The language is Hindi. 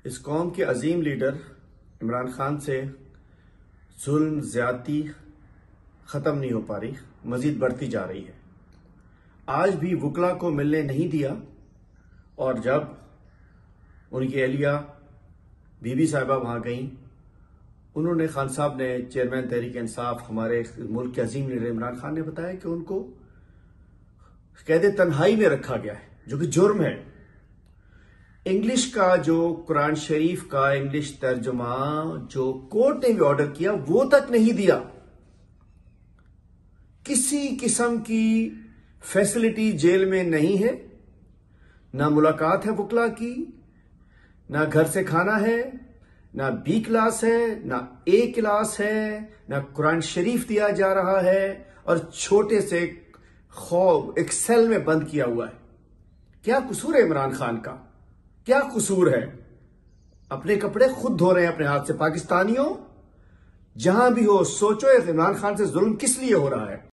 इस कौम के अजीम लीडर इमरान खान से जुल्म ज्यादती ख़त्म नहीं हो पा रही, मजीद बढ़ती जा रही है। आज भी वकला को मिलने नहीं दिया और जब उनकी अहलिया बीबी साहिबा वहां गई, उन्होंने खान साहब ने, चेयरमैन तहरीक इंसाफ, हमारे मुल्क के अजीम लीडर इमरान खान ने बताया कि उनको कैद तन्हाई में रखा गया है, जो कि जुर्म है। इंग्लिश का जो कुरान शरीफ का इंग्लिश तर्जुमा जो कोर्ट ने भी ऑर्डर किया, वो तक नहीं दिया। किसी किस्म की फैसिलिटी जेल में नहीं है, ना मुलाकात है वकला की, ना घर से खाना है, ना बी क्लास है, ना ए क्लास है, ना कुरान शरीफ दिया जा रहा है और छोटे से खौफ एक सेल में बंद किया हुआ है। क्या कसूर है इमरान खान का? क्या कसूर है? अपने कपड़े खुद धो रहे हैं अपने हाथ से। पाकिस्तानियों, जहां भी हो, सोचो इमरान खान से जुल्म किस लिए हो रहा है।